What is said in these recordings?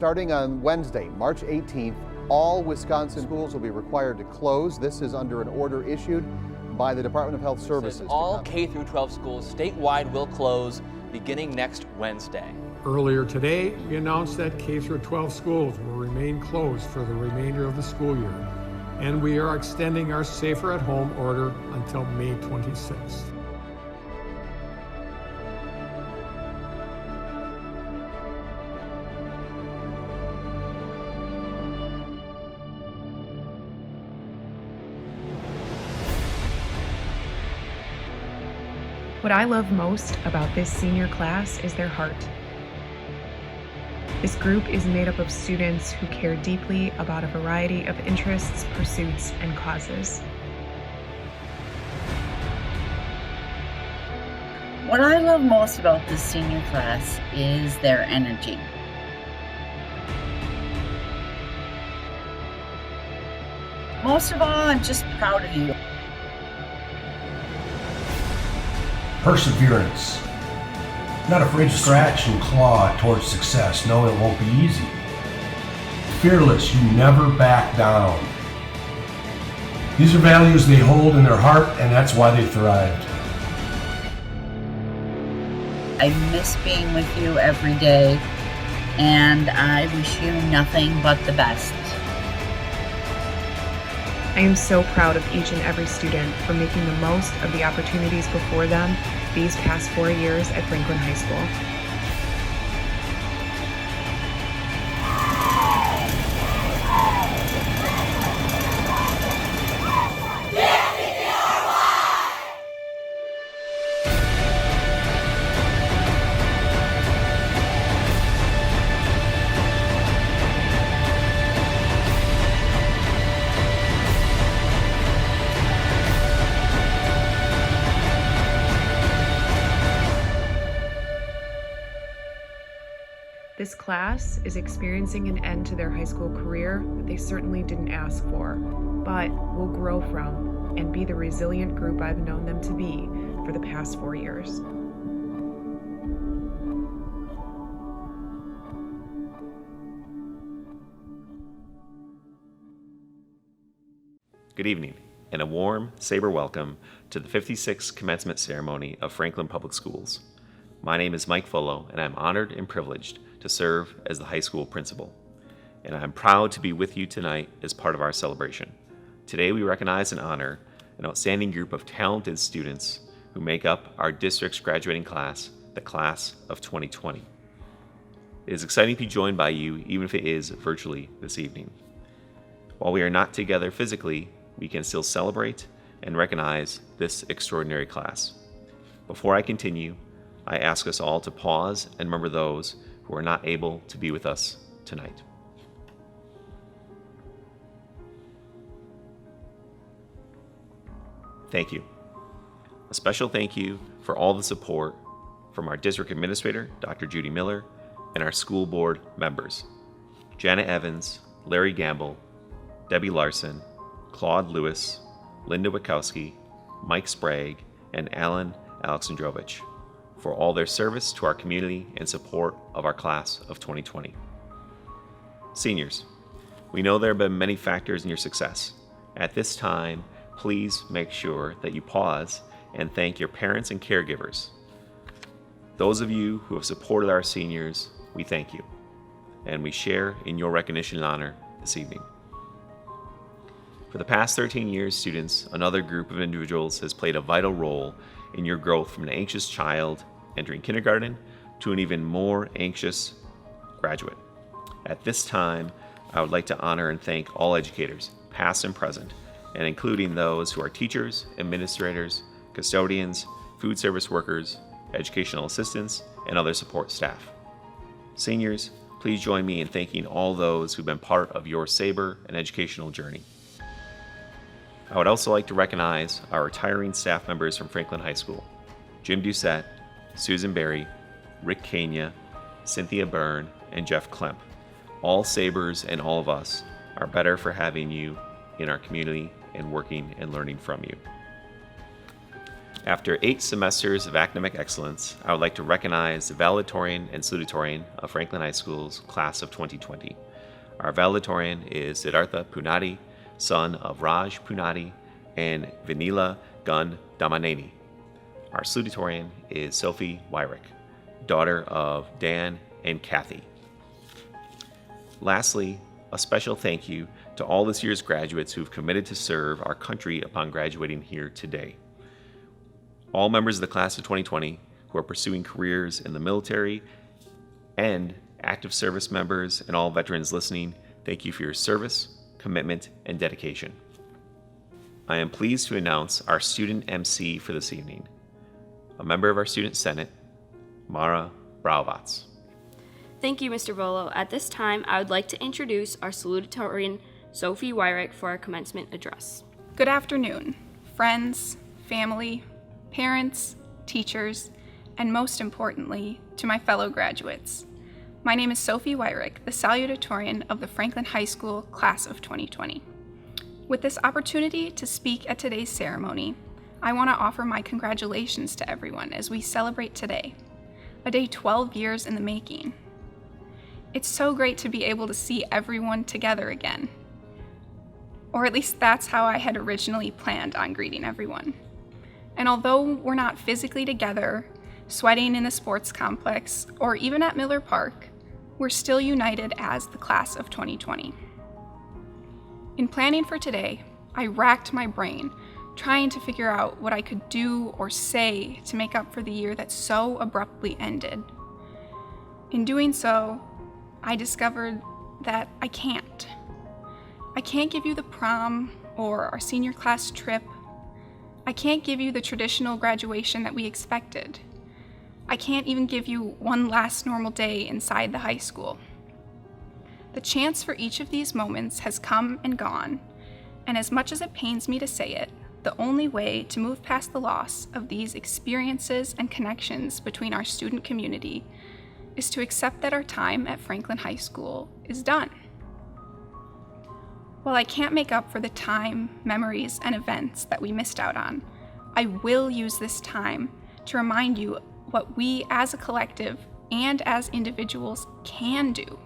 Starting on Wednesday, March 18th, all Wisconsin schools will be required to close. This is under an order issued by the Department of Health Services. All K through 12 schools statewide will close beginning next Wednesday. Earlier today, we announced that K through 12 schools will remain closed for the remainder of the school year, and we are extending our Safer at Home order until May 26th. What I love most about this senior class is their heart. This group is made up of students who care deeply about a variety of interests, pursuits, and causes. What I love most about this senior class is their energy. Most of all, I'm just proud of you. Perseverance. Not afraid to scratch and claw towards success, knowing it won't be easy. Fearless, you never back down. These are values they hold in their heart, and that's why they thrived. I miss being with you every day, and I wish you nothing but the best. I am so proud of each and every student for making the most of the opportunities before them these past 4 years at Franklin High School. This class is experiencing an end to their high school career that they certainly didn't ask for, but will grow from and be the resilient group I've known them to be for the past 4 years. Good evening, and a warm Sabre welcome to the 56th Commencement Ceremony of Franklin Public Schools. My name is Mike Fullo, and I'm honored and privileged to serve as the high school principal. And I'm proud to be with you tonight as part of our celebration. Today we recognize and honor an outstanding group of talented students who make up our district's graduating class, the class of 2020. It is exciting to be joined by you, even if it is virtually this evening. While we are not together physically, we can still celebrate and recognize this extraordinary class. Before I continue, I ask us all to pause and remember those who are not able to be with us tonight. Thank you. A special thank you for all the support from our district administrator, Dr. Judy Miller, and our school board members, Janet Evans, Larry Gamble, Debbie Larson, Claude Lewis, Linda Wachowski, Mike Sprague, and Alan Alexandrovich, for all their service to our community and support of our class of 2020. Seniors, we know there have been many factors in your success. At this time, please make sure that you pause and thank your parents and caregivers. Those of you who have supported our seniors, we thank you, and we share in your recognition and honor this evening. For the past 13 years, students, another group of individuals has played a vital role in your growth from an anxious child entering kindergarten to an even more anxious graduate. At this time, I would like to honor and thank all educators, past and present, and including those who are teachers, administrators, custodians, food service workers, educational assistants, and other support staff. Seniors, please join me in thanking all those who've been part of your Sabre and educational journey. I would also like to recognize our retiring staff members from Franklin High School: Jim Doucette, Susan Berry, Rick Kenya, Cynthia Byrne, and Jeff Klemp. All Sabres and all of us are better for having you in our community and working and learning from you. After 8 semesters of academic excellence, I would like to recognize the Valedictorian and Salutatorian of Franklin High School's Class of 2020. Our Valedictorian is Siddhartha Punati, son of Raj Punati and Vinila Gun Damaneni. Our Salutatorian is Sophie Wyrick, daughter of Dan and Kathy. Lastly, a special thank you to all this year's graduates who have committed to serve our country upon graduating here today. All members of the Class of 2020 who are pursuing careers in the military and active service members and all veterans listening, thank you for your service, commitment, and dedication. I am pleased to announce our student MC for this evening, a member of our Student Senate, Mara Brauvatz. Thank you, Mr. Volo. At this time, I would like to introduce our salutatorian, Sophie Wyrick, for our commencement address. Good afternoon, friends, family, parents, teachers, and most importantly, to my fellow graduates. My name is Sophie Wyrick, the Salutatorian of the Franklin High School Class of 2020. With this opportunity to speak at today's ceremony, I want to offer my congratulations to everyone as we celebrate today, a day 12 years in the making. It's so great to be able to see everyone together again. Or at least that's how I had originally planned on greeting everyone. And although we're not physically together, sweating in the sports complex, or even at Miller Park, we're still united as the Class of 2020. In planning for today, I racked my brain trying to figure out what I could do or say to make up for the year that so abruptly ended. In doing so, I discovered that I can't. I can't give you the prom or our senior class trip. I can't give you the traditional graduation that we expected. I can't even give you one last normal day inside the high school. The chance for each of these moments has come and gone, and as much as it pains me to say it, the only way to move past the loss of these experiences and connections between our student community is to accept that our time at Franklin High School is done. While I can't make up for the time, memories, and events that we missed out on, I will use this time to remind you what we as a collective and as individuals can do.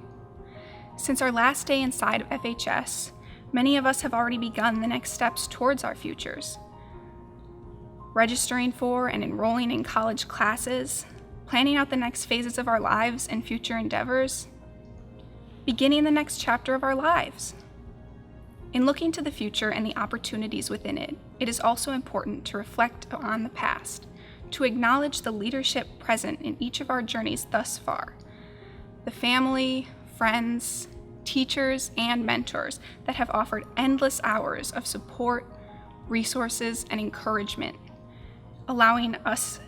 Since our last day inside of FHS, many of us have already begun the next steps towards our futures. Registering for and enrolling in college classes, planning out the next phases of our lives and future endeavors, beginning the next chapter of our lives. In looking to the future and the opportunities within it, it is also important to reflect on the past, to acknowledge the leadership present in each of our journeys thus far, the family, friends, teachers, and mentors that have offered endless hours of support, resources, and encouragement, allowing us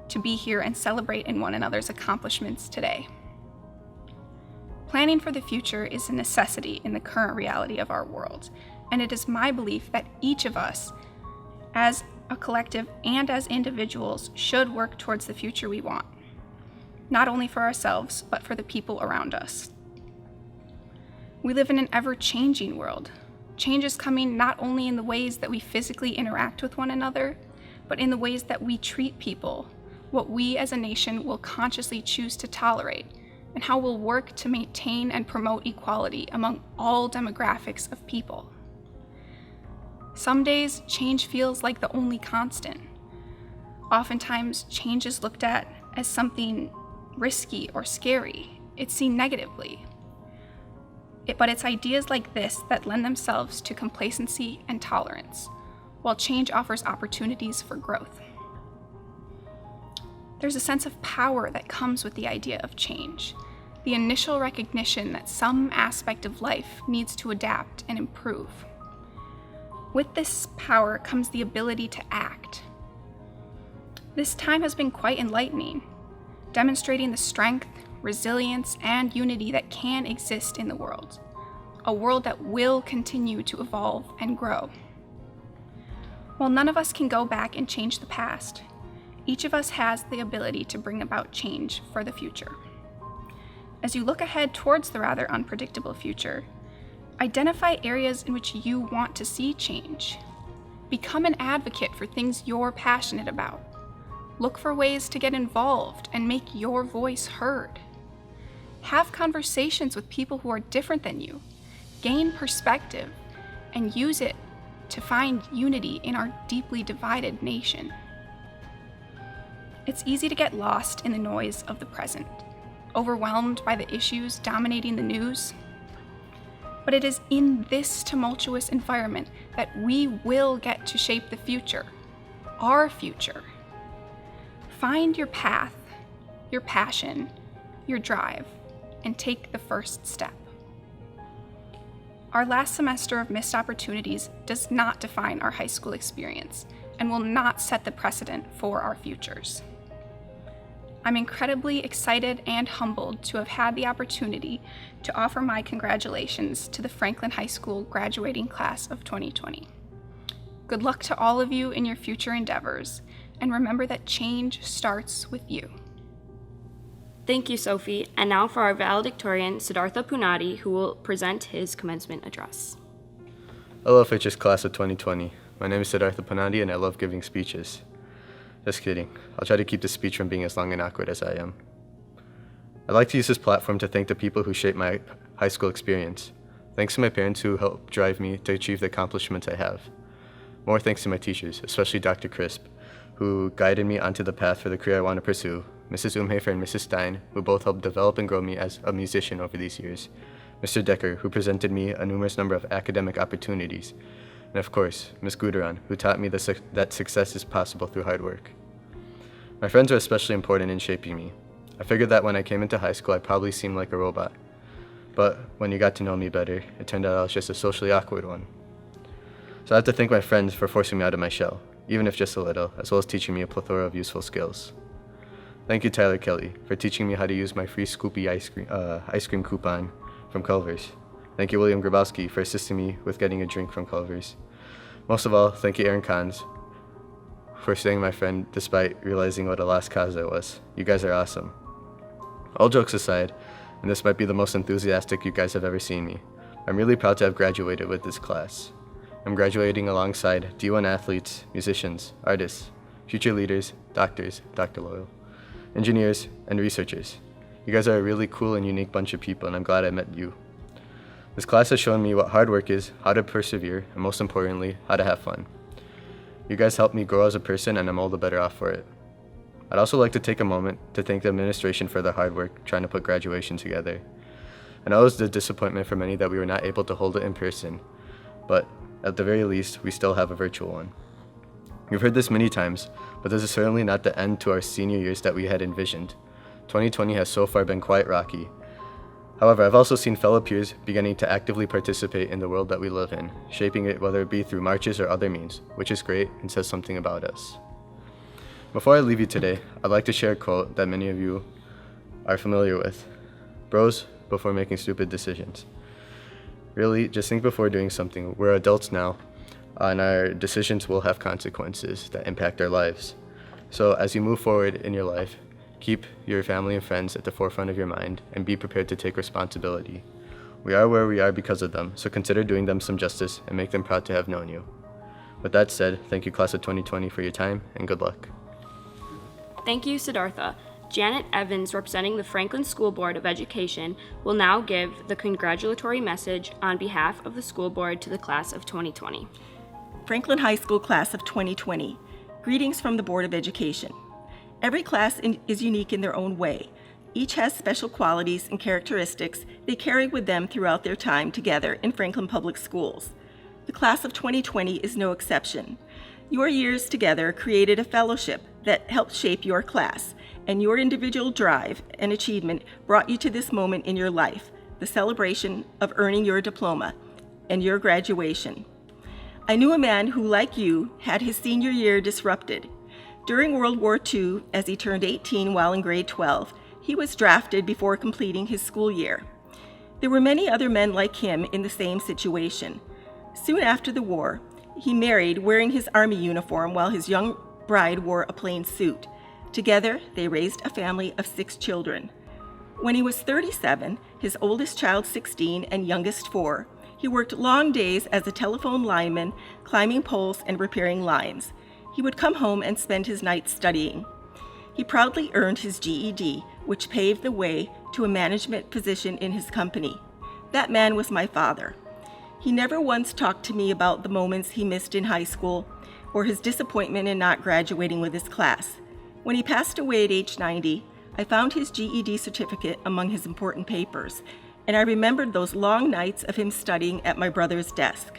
to be here and celebrate in one another's accomplishments today. Planning for the future is a necessity in the current reality of our world, and it is my belief that each of us, as a collective and as individuals, should work towards the future we want, not only for ourselves, but for the people around us. We live in an ever-changing world. Change is coming not only in the ways that we physically interact with one another, but in the ways that we treat people, what we as a nation will consciously choose to tolerate, and how we'll work to maintain and promote equality among all demographics of people. Some days, change feels like the only constant. Oftentimes, change is looked at as something risky or scary. It's seen negatively. But it's ideas like this that lend themselves to complacency and tolerance, while change offers opportunities for growth. There's a sense of power that comes with the idea of change, the initial recognition that some aspect of life needs to adapt and improve. With this power comes the ability to act. This time has been quite enlightening, demonstrating the strength, resilience, and unity that can exist in the world, a world that will continue to evolve and grow. While none of us can go back and change the past, each of us has the ability to bring about change for the future. As you look ahead towards the rather unpredictable future, identify areas in which you want to see change. Become an advocate for things you're passionate about. Look for ways to get involved and make your voice heard. Have conversations with people who are different than you. Gain perspective and use it to find unity in our deeply divided nation. It's easy to get lost in the noise of the present, overwhelmed by the issues dominating the news. But it is in this tumultuous environment that we will get to shape the future, our future. Find your path, your passion, your drive, and take the first step. Our last semester of missed opportunities does not define our high school experience and will not set the precedent for our futures. I'm incredibly excited and humbled to have had the opportunity to offer my congratulations to the Franklin High School graduating class of 2020. Good luck to all of you in your future endeavors, and remember that change starts with you. Thank you, Sophie. And now for our valedictorian, Siddhartha Punadi, who will present his commencement address. Hello, FHS Class of 2020. My name is Siddhartha Punadi, and I love giving speeches. Just kidding. I'll try to keep this speech from being as long and awkward as I am. I'd like to use this platform to thank the people who shaped my high school experience. Thanks to my parents who helped drive me to achieve the accomplishments I have. More thanks to my teachers, especially Dr. Crisp, who guided me onto the path for the career I want to pursue, Mrs. Umhafer and Mrs. Stein, who both helped develop and grow me as a musician over these years, Mr. Decker, who presented me a numerous number of academic opportunities, and of course, Ms. Guderan, who taught me that success is possible through hard work. My friends are especially important in shaping me. I figured that when I came into high school, I probably seemed like a robot. But when you got to know me better, it turned out I was just a socially awkward one. So I have to thank my friends for forcing me out of my shell, even if just a little, as well as teaching me a plethora of useful skills. Thank you, Tyler Kelly, for teaching me how to use my free Scoopy ice cream coupon from Culver's. Thank you, William Grabowski, for assisting me with getting a drink from Culver's. Most of all, thank you, Aaron Kahns, for staying my friend despite realizing what a lost cause I was. You guys are awesome. All jokes aside, and this might be the most enthusiastic you guys have ever seen me, I'm really proud to have graduated with this class. I'm graduating alongside D1 athletes, musicians, artists, future leaders, doctors, Dr. Loyal, engineers, and researchers. You guys are a really cool and unique bunch of people, and I'm glad I met you. This class has shown me what hard work is, how to persevere, and most importantly, how to have fun. You guys helped me grow as a person, and I'm all the better off for it. I'd also like to take a moment to thank the administration for their hard work trying to put graduation together. I know it was a disappointment for many that we were not able to hold it in person, but at the very least, we still have a virtual one. You've heard this many times, but this is certainly not the end to our senior years that we had envisioned. 2020 has so far been quite rocky. However, I've also seen fellow peers beginning to actively participate in the world that we live in, shaping it whether it be through marches or other means, which is great and says something about us. Before I leave you today, I'd like to share a quote that many of you are familiar with. Bros before making stupid decisions. Really, just think before doing something. We're adults now, and our decisions will have consequences that impact our lives. So as you move forward in your life, keep your family and friends at the forefront of your mind and be prepared to take responsibility. We are where we are because of them, so consider doing them some justice and make them proud to have known you. With that said, thank you, Class of 2020, for your time, and good luck. Thank you, Siddhartha. Janet Evans, representing the Franklin School Board of Education, will now give the congratulatory message on behalf of the school board to the Class of 2020. Franklin High School Class of 2020, greetings from the Board of Education. Every class is unique in their own way. Each has special qualities and characteristics they carry with them throughout their time together in Franklin Public Schools. The Class of 2020 is no exception. Your years together created a fellowship that helped shape your class, and your individual drive and achievement brought you to this moment in your life, the celebration of earning your diploma and your graduation. I knew a man who, like you, had his senior year disrupted. During World War II, as he turned 18 while in grade 12, he was drafted before completing his school year. There were many other men like him in the same situation. Soon after the war, he married wearing his Army uniform while his young bride wore a plain suit. Together, they raised a family of 6 children. When he was 37, his oldest child 16 and youngest 4, He worked long days as a telephone lineman, climbing poles and repairing lines. He would come home and spend his nights studying. He proudly earned his GED, which paved the way to a management position in his company. That man was my father. He never once talked to me about the moments he missed in high school or his disappointment in not graduating with his class. When he passed away at age 90, I found his GED certificate among his important papers, and I remembered those long nights of him studying at my brother's desk.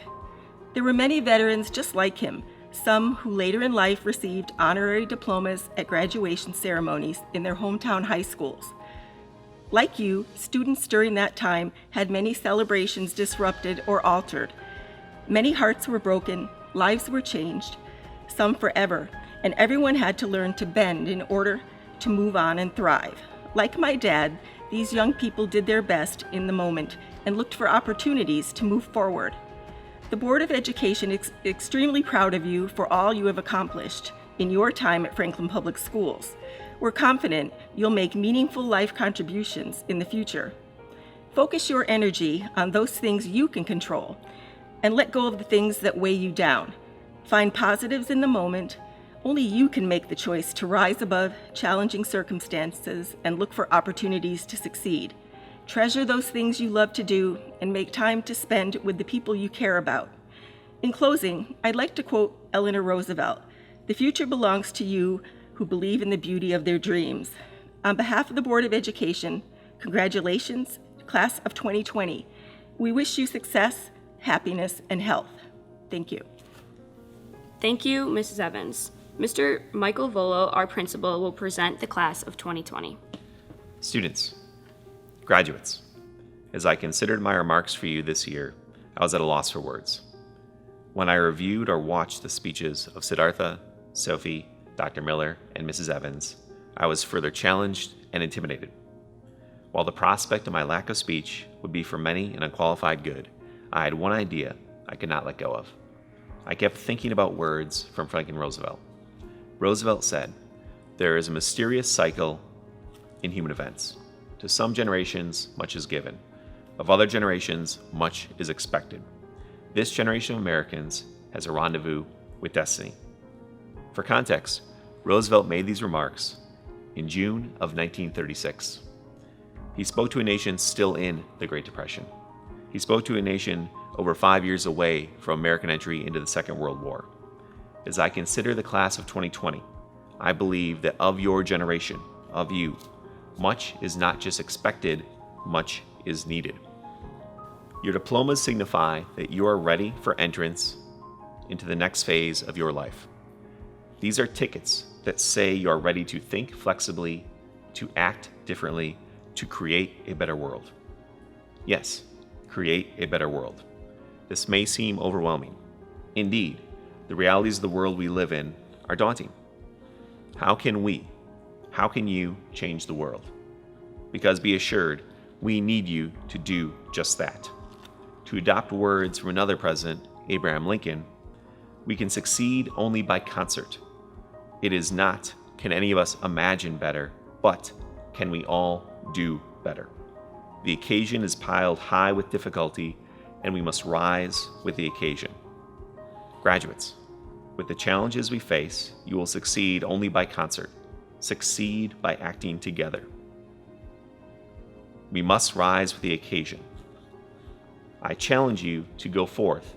There were many veterans just like him, some who later in life received honorary diplomas at graduation ceremonies in their hometown high schools. Like you, students during that time had many celebrations disrupted or altered. Many hearts were broken, lives were changed, some forever, and everyone had to learn to bend in order to move on and thrive. Like my dad, these young people did their best in the moment and looked for opportunities to move forward. The Board of Education is extremely proud of you for all you have accomplished in your time at Franklin Public Schools. We're confident you'll make meaningful life contributions in the future. Focus your energy on those things you can control and let go of the things that weigh you down. Find positives in the moment. Only you can make the choice to rise above challenging circumstances and look for opportunities to succeed. Treasure those things you love to do and make time to spend with the people you care about. In closing, I'd like to quote Eleanor Roosevelt, "The future belongs to you who believe in the beauty of their dreams." On behalf of the Board of Education, congratulations, Class of 2020. We wish you success, happiness, and health. Thank you. Thank you, Mrs. Evans. Mr. Michael Volo, our principal, will present the Class of 2020. Students, graduates, as I considered my remarks for you this year, I was at a loss for words. When I reviewed or watched the speeches of Siddhartha, Sophie, Dr. Miller, and Mrs. Evans, I was further challenged and intimidated. While the prospect of my lack of speech would be for many an unqualified good, I had one idea I could not let go of. I kept thinking about words from Franklin Roosevelt. Roosevelt said, "There is a mysterious cycle in human events. To some generations, much is given. Of other generations, much is expected. This generation of Americans has a rendezvous with destiny." For context, Roosevelt made these remarks in June of 1936. He spoke to a nation still in the Great Depression. He spoke to a nation over 5 years away from American entry into the Second World War. As I consider the Class of 2020, I believe that of your generation, of you, much is not just expected, much is needed. Your diplomas signify that you are ready for entrance into the next phase of your life. These are tickets that say you are ready to think flexibly, to act differently, to create a better world. Yes, create a better world. This may seem overwhelming. Indeed, the realities of the world we live in are daunting. How can you change the world? Because be assured, we need you to do just that. To adopt words from another president, Abraham Lincoln, we can succeed only by concert. It is not, can any of us imagine better, but can we all do better? The occasion is piled high with difficulty, and we must rise with the occasion. Graduates, with the challenges we face, you will succeed only by concert. Succeed by acting together. We must rise with the occasion. I challenge you to go forth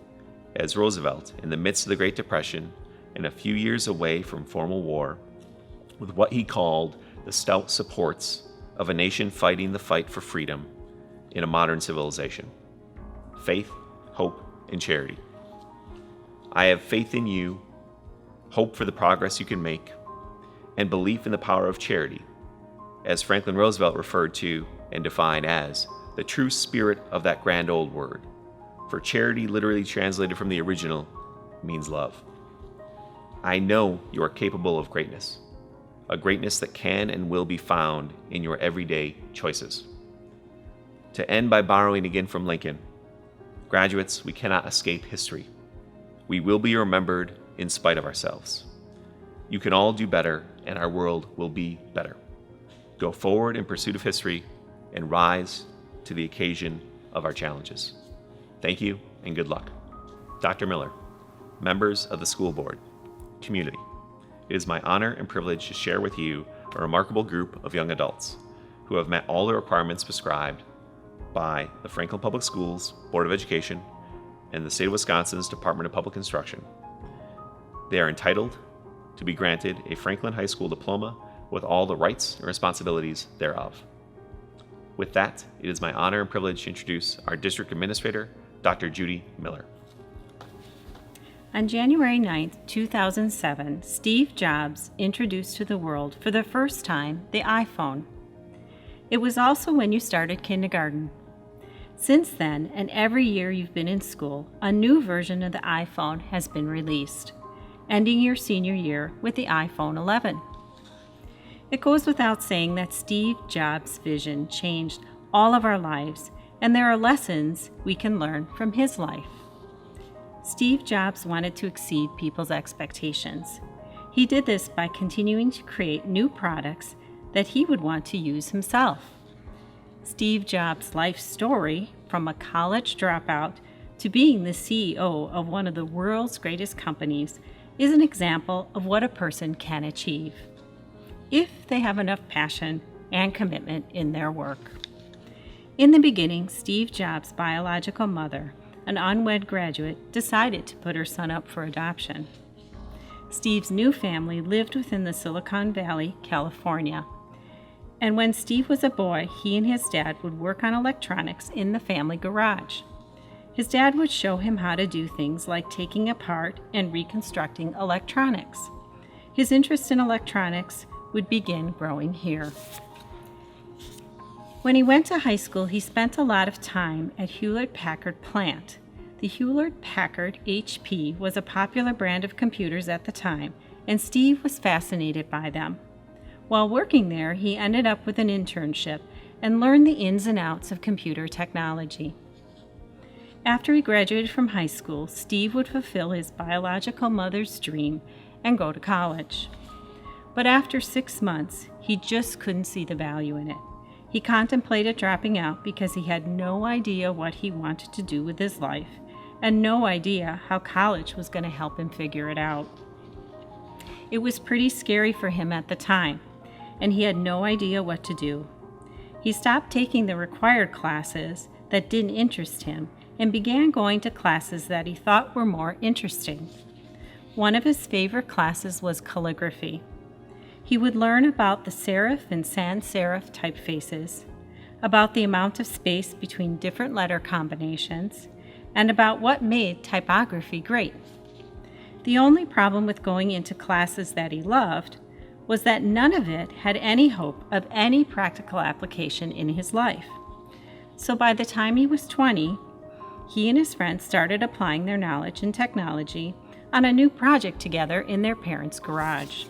as Roosevelt in the midst of the Great Depression and a few years away from formal war with what he called the stout supports of a nation fighting the fight for freedom in a modern civilization. Faith, hope, and charity. I have faith in you, hope for the progress you can make, and belief in the power of charity, as Franklin Roosevelt referred to and defined as the true spirit of that grand old word. For charity, literally translated from the original, means love. I know you are capable of greatness, a greatness that can and will be found in your everyday choices. To end by borrowing again from Lincoln, graduates, we cannot escape history. We will be remembered in spite of ourselves. You can all do better, and our world will be better. Go forward in pursuit of history and rise to the occasion of our challenges. Thank you and good luck. Dr. Miller, members of the school board, community, it is my honor and privilege to share with you a remarkable group of young adults who have met all the requirements prescribed by the Franklin Public Schools Board of Education and the State of Wisconsin's Department of Public Instruction. They are entitled to be granted a Franklin High School diploma with all the rights and responsibilities thereof. With that, it is my honor and privilege to introduce our district administrator, Dr. Judy Miller. On January 9, 2007, Steve Jobs introduced to the world for the first time the iPhone. It was also when you started kindergarten. Since then, and every year you've been in school, a new version of the iPhone has been released, ending your senior year with the iPhone 11. It goes without saying that Steve Jobs' vision changed all of our lives, and there are lessons we can learn from his life. Steve Jobs wanted to exceed people's expectations. He did this by continuing to create new products that he would want to use himself. Steve Jobs' life story, from a college dropout to being the CEO of one of the world's greatest companies, is an example of what a person can achieve if they have enough passion and commitment in their work. In the beginning, Steve Jobs' biological mother, an unwed graduate, decided to put her son up for adoption. Steve's new family lived within the Silicon Valley, California. And when Steve was a boy, he and his dad would work on electronics in the family garage. His dad would show him how to do things like taking apart and reconstructing electronics. His interest in electronics would begin growing here. When he went to high school, he spent a lot of time at Hewlett-Packard plant. The Hewlett-Packard HP was a popular brand of computers at the time, and Steve was fascinated by them. While working there, he ended up with an internship and learned the ins and outs of computer technology. After he graduated from high school, Steve would fulfill his biological mother's dream and go to college. But after 6 months, he just couldn't see the value in it. He contemplated dropping out because he had no idea what he wanted to do with his life and no idea how college was going to help him figure it out. It was pretty scary for him at the time, and he had no idea what to do. He stopped taking the required classes that didn't interest him and began going to classes that he thought were more interesting. One of his favorite classes was calligraphy. He would learn about the serif and sans serif typefaces, about the amount of space between different letter combinations, and about what made typography great. The only problem with going into classes that he loved was that none of it had any hope of any practical application in his life. So by the time he was 20, he and his friends started applying their knowledge in technology on a new project together in their parents' garage.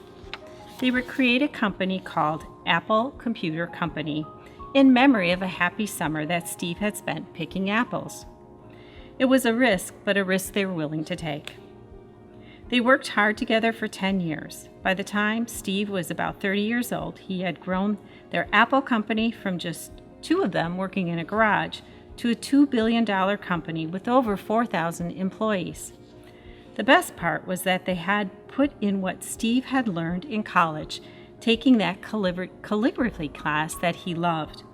They would create a company called Apple Computer Company in memory of a happy summer that Steve had spent picking apples. It was a risk, but a risk they were willing to take. They worked hard together for 10 years. By the time Steve was about 30 years old, he had grown their Apple company from just 2 of them working in a garage to a $2 billion company with over 4,000 employees. The best part was that they had put in what Steve had learned in college, taking that calligraphy class that he loved.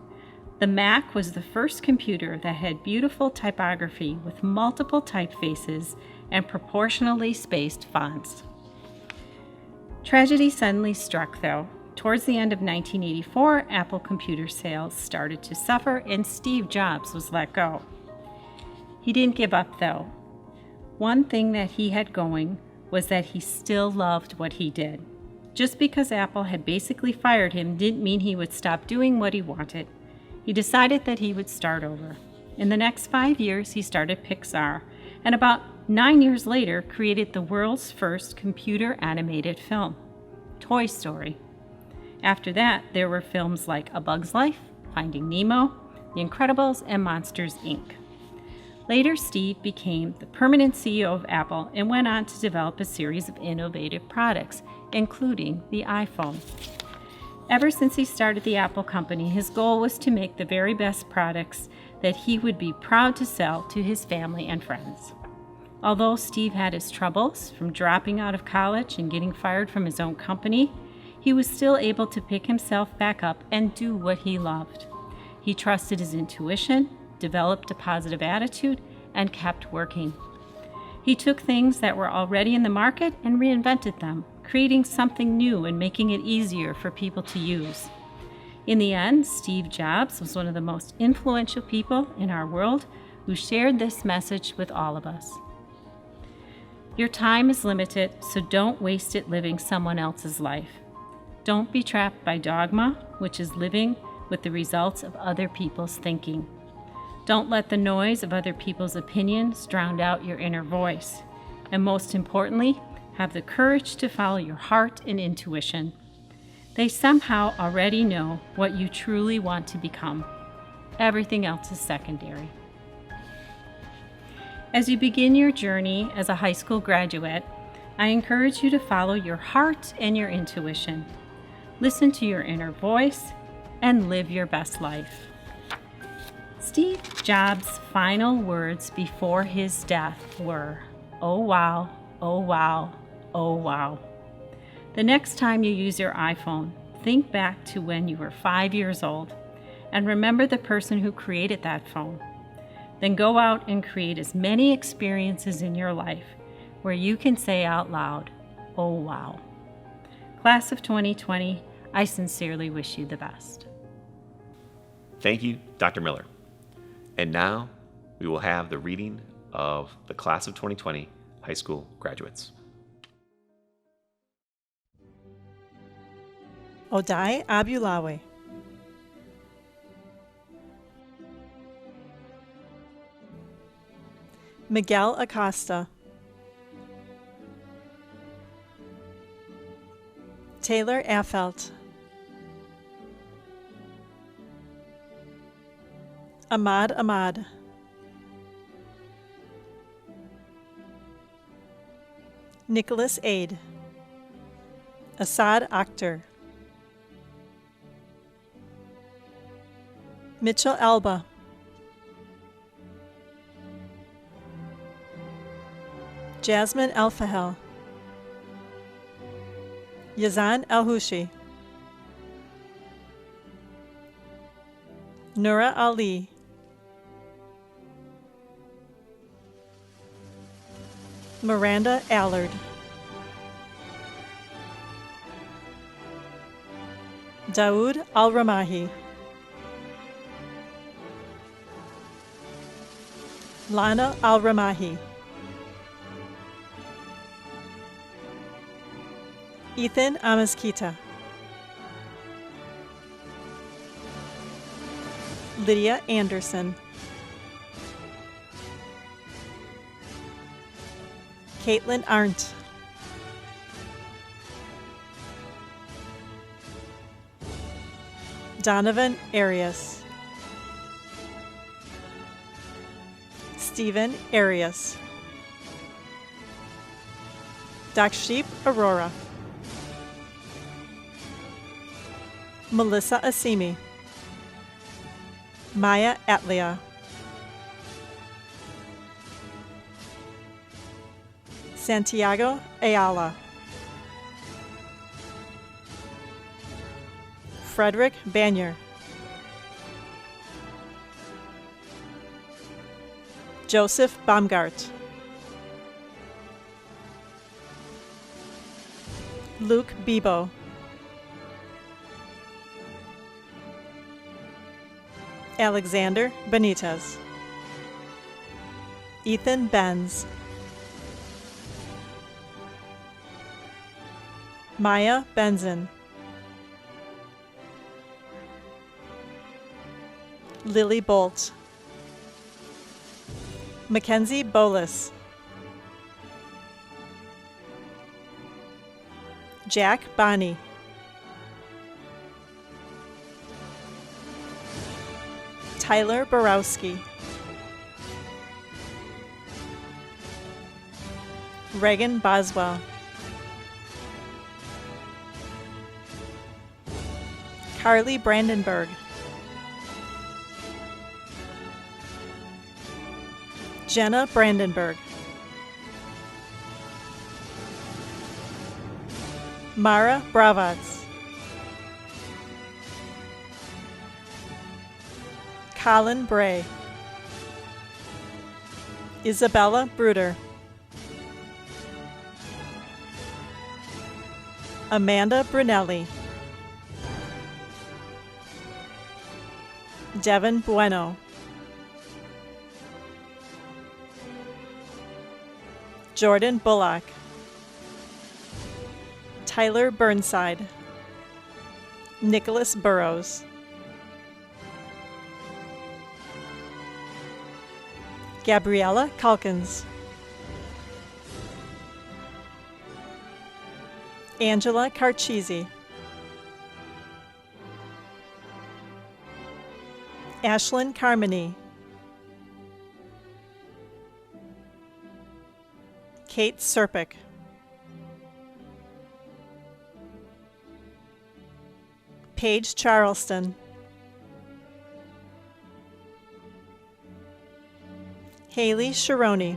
The Mac was the first computer that had beautiful typography with multiple typefaces and proportionally spaced fonts. Tragedy suddenly struck, though. Towards the end of 1984, Apple computer sales started to suffer and Steve Jobs was let go. He didn't give up, though. One thing that he had going was that he still loved what he did. Just because Apple had basically fired him didn't mean he would stop doing what he wanted. He decided that he would start over. In the next 5 years, he started Pixar, and about 9 years later, created the world's first computer-animated film, Toy Story. After that, there were films like A Bug's Life, Finding Nemo, The Incredibles, and Monsters, Inc. Later, Steve became the permanent CEO of Apple and went on to develop a series of innovative products, including the iPhone. Ever since he started the Apple company, his goal was to make the very best products that he would be proud to sell to his family and friends. Although Steve had his troubles from dropping out of college and getting fired from his own company, he was still able to pick himself back up and do what he loved. He trusted his intuition, developed a positive attitude, and kept working. He took things that were already in the market and reinvented them, creating something new and making it easier for people to use. In the end, Steve Jobs was one of the most influential people in our world who shared this message with all of us. Your time is limited, so don't waste it living someone else's life. Don't be trapped by dogma, which is living with the results of other people's thinking. Don't let the noise of other people's opinions drown out your inner voice. And most importantly, have the courage to follow your heart and intuition. They somehow already know what you truly want to become. Everything else is secondary. As you begin your journey as a high school graduate, I encourage you to follow your heart and your intuition. Listen to your inner voice and live your best life. Steve Jobs' final words before his death were, "Oh wow, oh wow, oh wow." The next time you use your iPhone, think back to when you were 5 years old and remember the person who created that phone. Then go out and create as many experiences in your life where you can say out loud, "Oh wow." Class of 2020, I sincerely wish you the best. Thank you, Dr. Miller. And now we will have the reading of the Class of 2020 high school graduates. Odai Abulawe, Miguel Acosta, Taylor Affelt, Ahmad Ahmad, Nicholas Aid, Assad Akhtar, Mitchell Alba, Jasmine Al-Fahel, Yazan Al-Hushi, Nura Ali, Miranda Allard, Daoud Al-Ramahi, Lana Al-Ramahi, Ethan Amaskita, Lydia Anderson, Caitlin Arndt, Donovan Arias, Stephen Arias, Dakship Aurora, Melissa Asimi, Maya Atlia, Santiago Ayala, Frederick Banyer, Joseph Baumgart, Luke Bebo, Alexander Benitez, Ethan Benz, Maya Benzin, Lily Bolt, Mackenzie Bolus, Jack Bonney, Tyler Borowski, Reagan Boswell, Carly Brandenburg, Jenna Brandenburg. Mara Bravats. Colin Bray. Isabella Bruder. Amanda Brunelli. Devin Bueno. Jordan Bullock. Tyler Burnside. Nicholas Burrows. Gabriella Calkins. Angela Carchisi. Ashlyn Carmody. Kate Serpic. Paige Charleston. Haley Sharoni.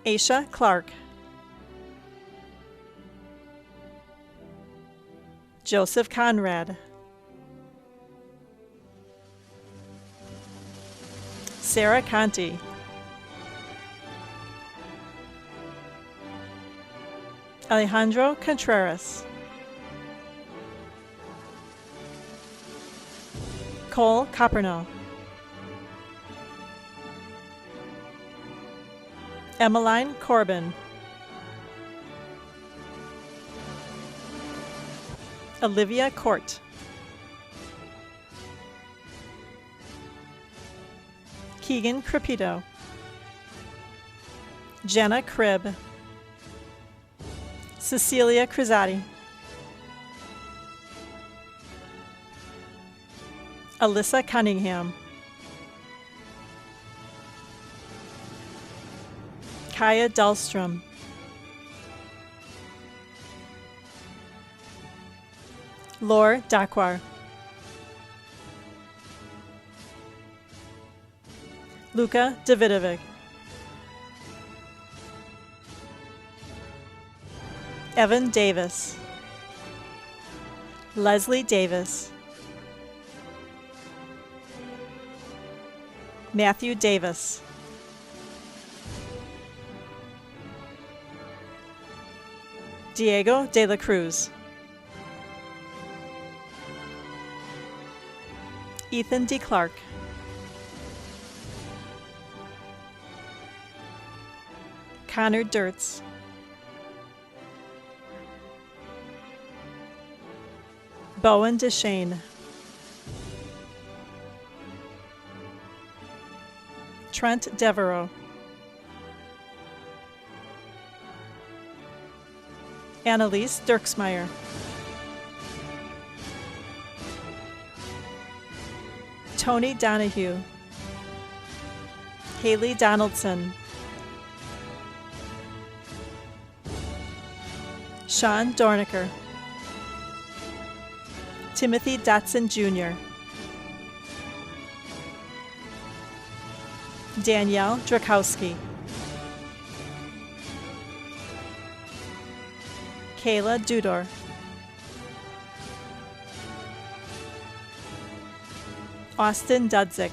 Aisha Clark. Joseph Conrad. Sarah Conti. Alejandro Contreras. Cole Copperno. Emmeline Corbin. Olivia Court. Keegan Crepito. Jenna Cribb. Cecilia Cruzati. Alyssa Cunningham. Kaya Dahlstrom. Lore Dakwar. Luka Davidovic. Evan Davis. Leslie Davis. Matthew Davis. Diego de la Cruz. Ethan D. Clark. Connor Dirtz. Bowen Deshane. Trent Devereaux. Annalise Dirksmeyer. Tony Donahue. Haley Donaldson. Sean Dornicker. Timothy Dotson Jr. Danielle Drakowski. Kayla Dudor. Austin Dudzik.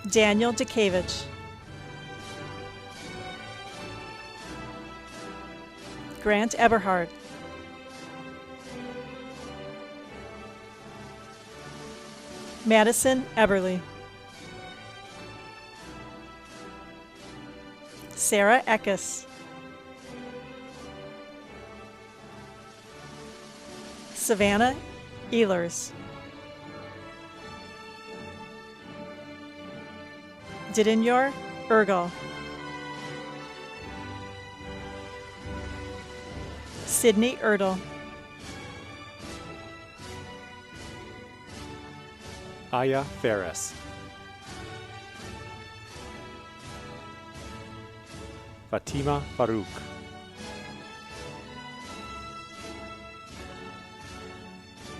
Daniel Dukavich. Grant Eberhard. Madison Eberly. Sarah Eckes. Savannah Ehlers. Didenyor Ergel. Sydney Erdel. Aya Ferris. Fatima Farouk.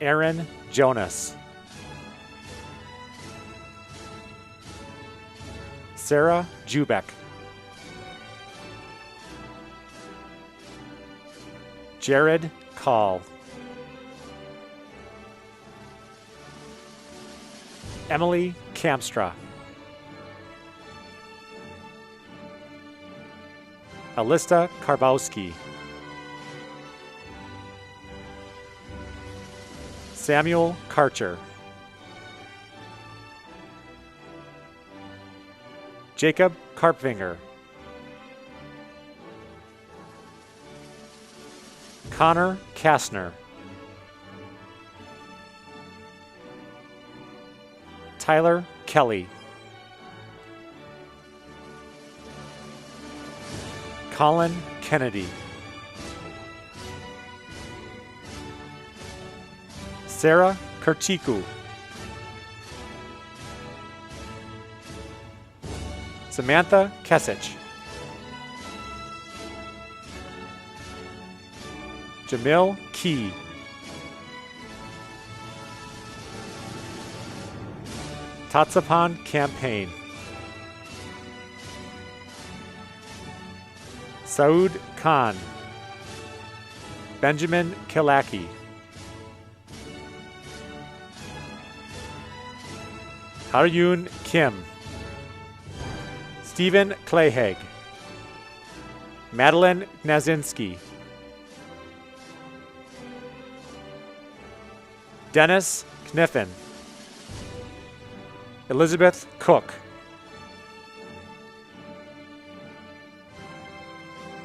Aaron Jonas. Sarah Jubeck. Jared Call. Emily Kamstra. Alista Karbowski. Samuel Karcher. Jacob Karpfinger. Connor Kastner. Tyler Kelly. Colin Kennedy. Sarah Kurtiku. Samantha Kesich. Jamil Key. Tatsapan Campaign. Saud Khan. Benjamin Kilaki. Haryun Kim. Stephen Clayhag. Madeline Gnazinski. Dennis Kniffen. Elizabeth Cook.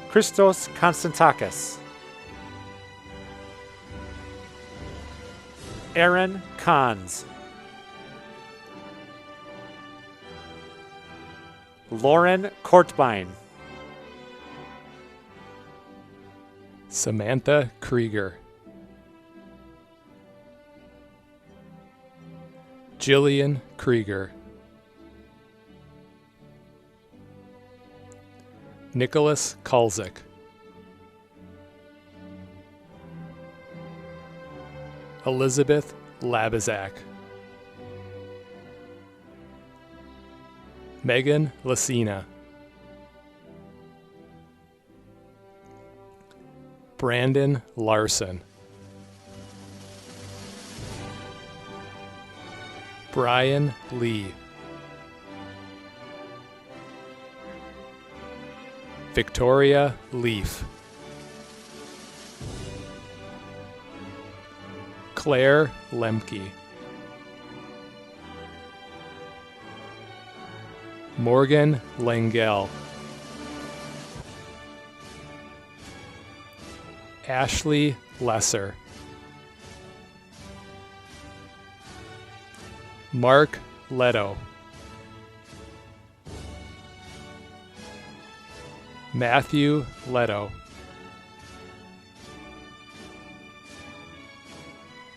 Christos Konstantakis. Aaron Kahns. Lauren Kortbein. Samantha Krieger. Jillian Krieger. Nicholas Kulzik. Elizabeth Labizak. Megan Lacina. Brandon Larson. Brian Lee. Victoria Leaf. Claire Lemke. Morgan Langell. Ashley Lesser. Mark Leto. Matthew Leto.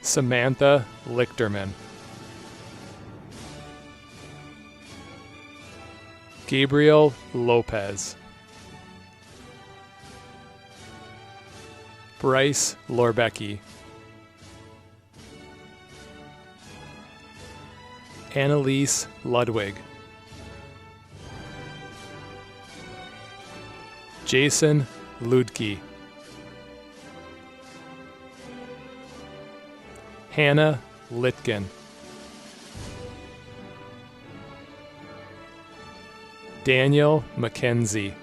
Samantha Lichterman. Gabriel Lopez. Bryce Lorbecki. Annalise Ludwig. Jason Ludke. Hannah Litkin. Daniel McKenzie.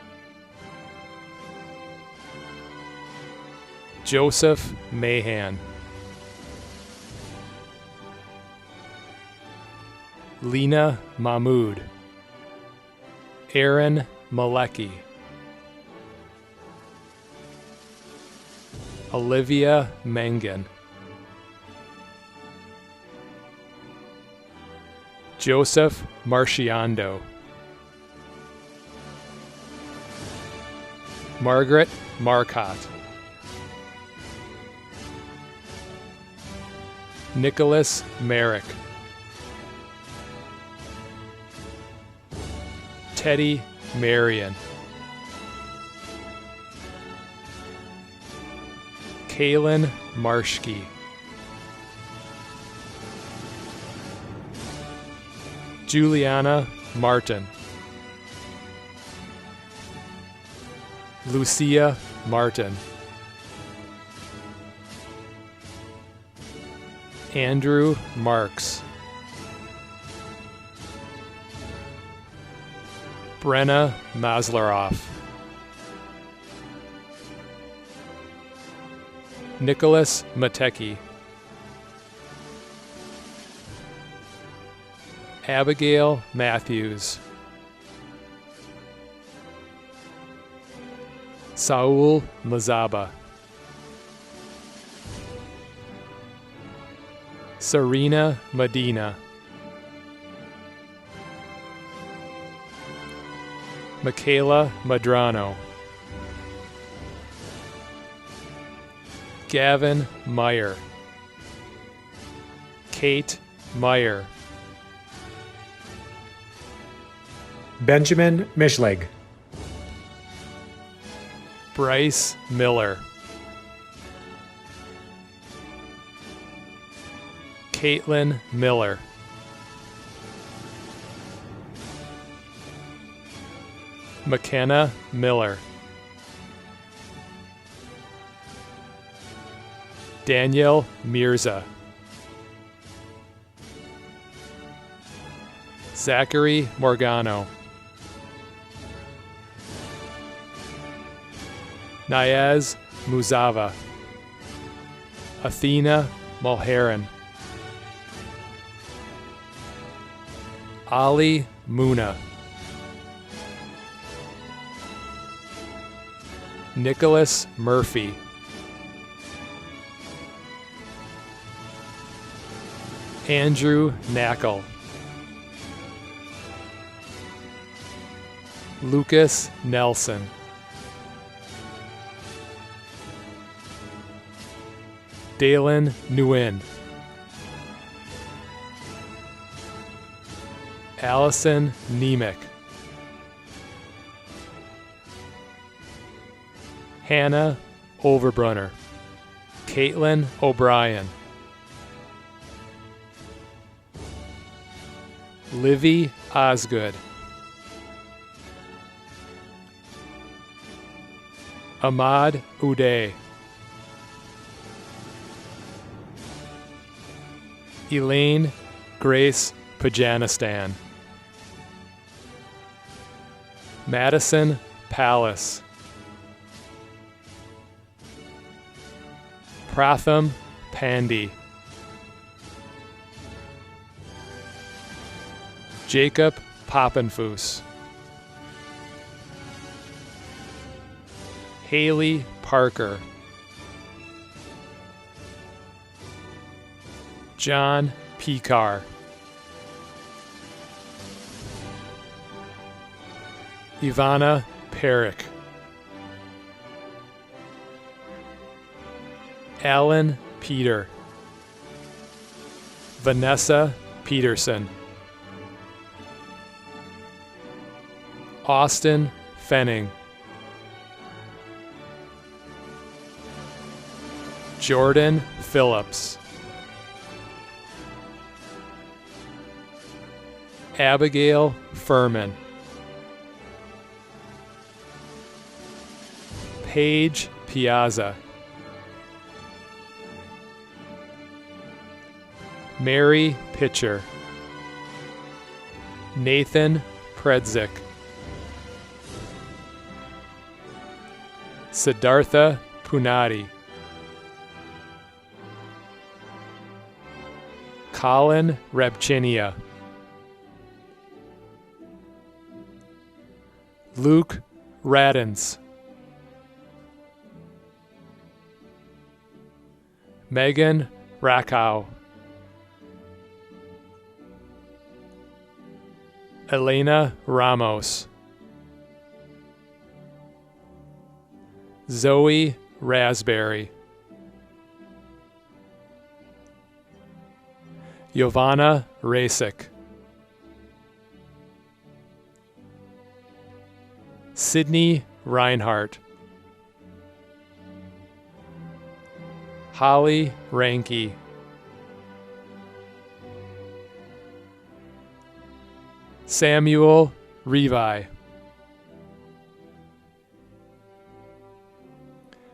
Joseph Mahan. Lena Mahmood. Aaron Malecki. Olivia Mangan. Joseph Marciando. Margaret Marcotte. Nicholas Merrick. Teddy Marion. Kaylin Marshke. Juliana Martin, Lucia Martin, Andrew Marks, Brenna Maslaroff, Nicholas Matecki, Abigail Matthews, Saul Mazaba, Serena Medina, Michaela Madrano, Gavin Meyer, Kate Meyer, Benjamin Mishleg, Bryce Miller, Caitlin Miller, McKenna Miller, Daniel Mirza, Zachary Morgano, Niaz Muzava, Athena Mulheron, Ali Muna, Nicholas Murphy, Andrew Knackle, Lucas Nelson, Dalen Nguyen, Allison Nemec, Hannah Overbrunner, Caitlin O'Brien, Livy Osgood, Ahmad Uday, Elaine Grace Pajanistan, Madison Palace, Pratham Pandy, Jacob Poppenfuss, Haley Parker, John Picar, Ivana Perick, Alan Peter, Vanessa Peterson, Austin Fenning, Jordan Phillips, Abigail Furman, Paige Piazza, Mary Pitcher, Nathan Predzik, Siddhartha Punati, Colin Repchinia, Luke Radens, Megan Rakow, Elena Ramos, Zoe Raspberry, Giovanna Rasick, Sydney Reinhardt, Holly Ranke, Samuel Revi.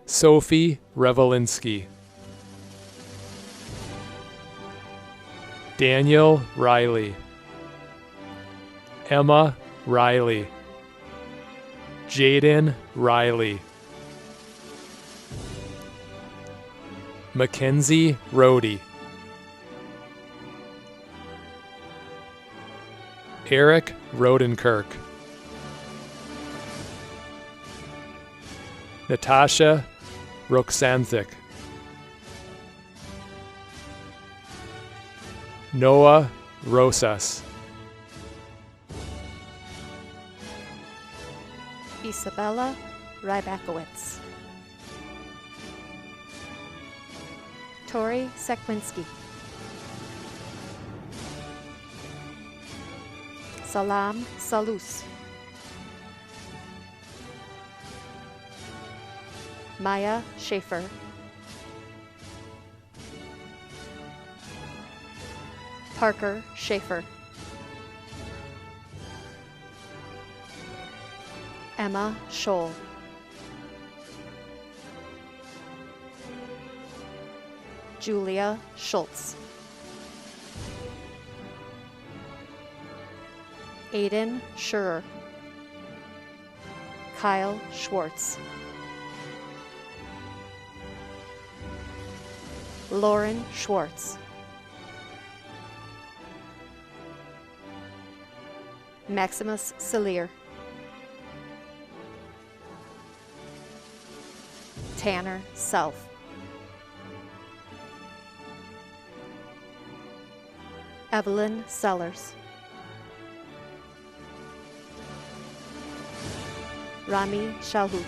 Sophie Revelinsky. Daniel Riley. Emma Riley. Jaden Riley. Mackenzie Rohde. Eric Rodenkirk. Natasha Roxanthic. Noah Rosas. Isabella Rybakowitz. Tori Sekwinski. Salam Salus. Maya Schaefer. Parker Schaefer. Emma Scholl. Julia Schultz. Aiden Schurer. Kyle Schwartz. Lauren Schwartz. Maximus Celier. Tanner Self. Evelyn Sellers. Rami Shalhout.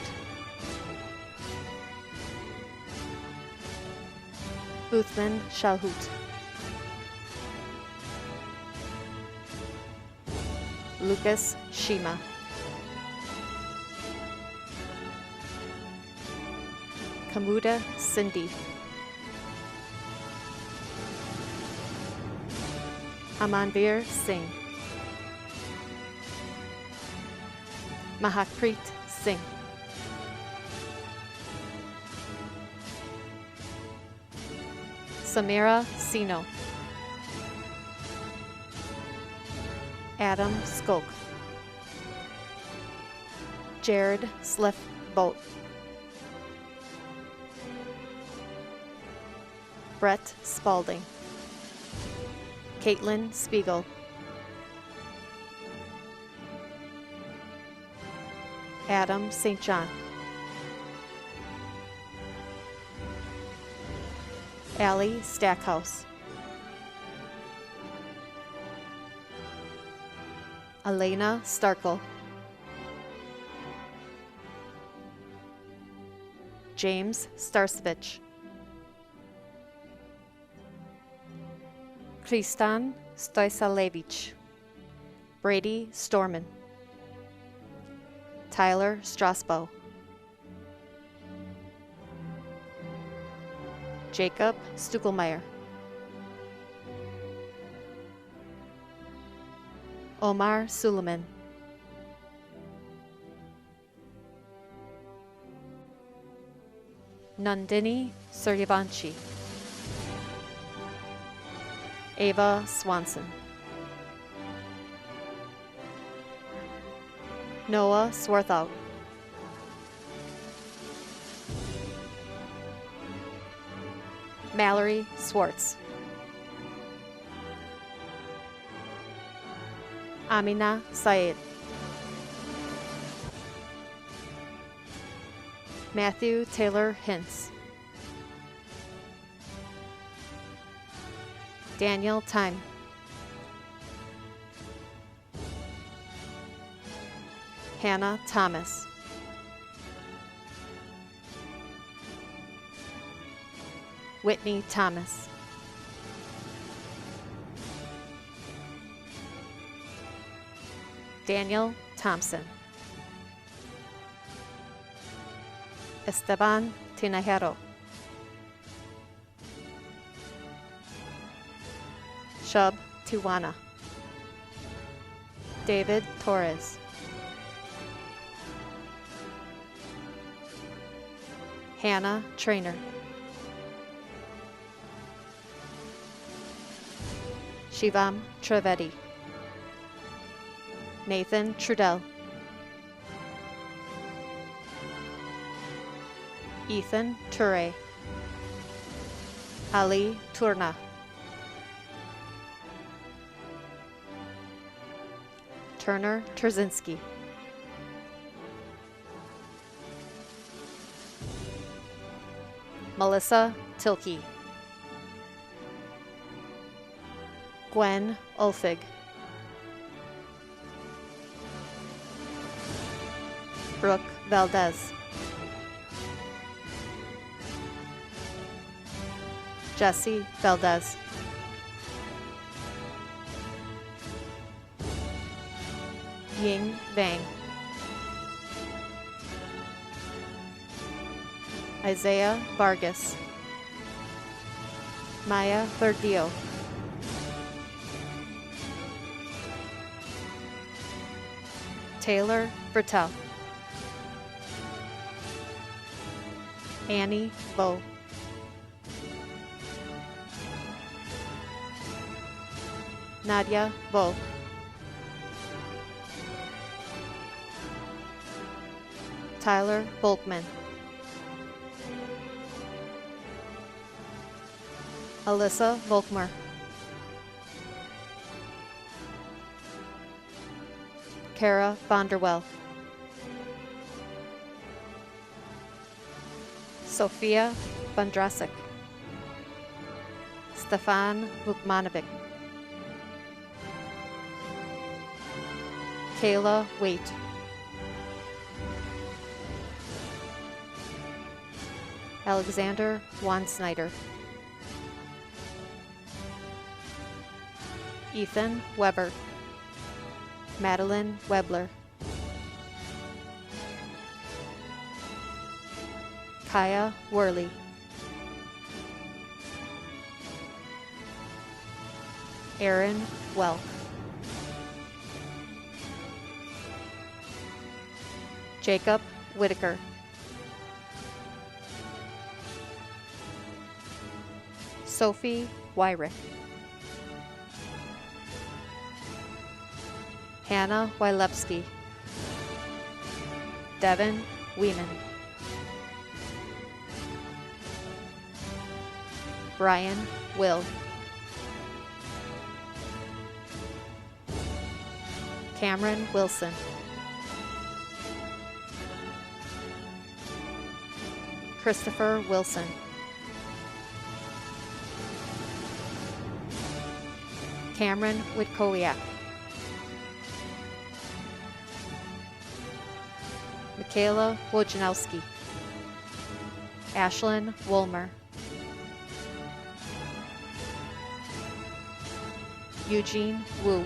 Uthman Shalhout. Lucas Shima. Kamuda Cindy. Amanveer Singh. Mahakpreet Singh. Samira Sino. Adam Skok. Jared Sliff Boat. Brett Spalding. Caitlin Spiegel. Adam St. John. Allie Stackhouse. Elena Starkle. James Starsevich. Tristan Stoisalevich. Brady Storman. Tyler Strasbow. Jacob Stuckelmeyer. Omar Suleiman. Nandini Suryavanshi. Ava Swanson. Noah Swarthout. Mallory Swartz. Amina Syed. Matthew Taylor Hintz. Daniel Time. Hannah Thomas. Whitney Thomas. Daniel Thompson. Esteban Tinajero. Shub Tiwana. David Torres. Hannah Trainer. Shivam Trivedi. Nathan Trudell. Ethan Ture. Ali Turna. Turner Trzynski. Melissa Tilke. Gwen Ulfig. Brooke Valdez. Jesse Valdez. Ying Vang. Isaiah Vargas. Maya Verdillo. Taylor Bertel. Annie Bow. Nadia Bow. Tyler Volkman. Alyssa Volkmer. Kara Vonderwell. Sophia Bondrasek. Stefan Vukmanovic. Kayla Waite. Alexander Juan Snyder. Ethan Weber. Madeline Webler. Kaya Worley. Aaron Welk. Jacob Whitaker. Sophie Wyrick. Hannah Wylepski. Devin Weeman. Brian Will. Cameron Wilson. Christopher Wilson. Cameron Witkowiak. Michaela Wojnowski. Ashlyn Woolmer. Eugene Wu.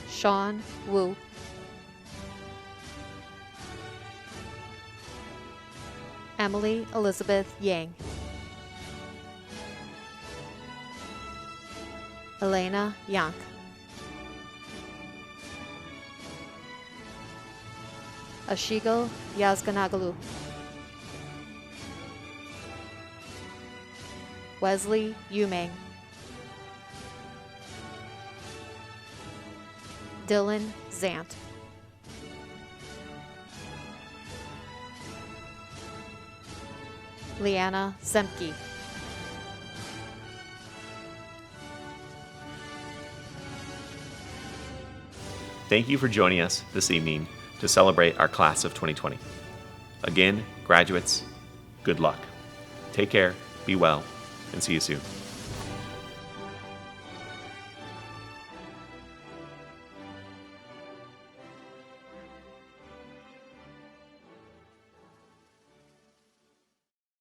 Sean Wu. Emily Elizabeth Yang. Elena Yank. Ashigal Yazganagalu. Wesley Umang. Dylan Zant. Leanna Zemke. Thank you for joining us this evening to celebrate our class of 2020. Again, graduates, good luck. Take care, be well, and see you soon.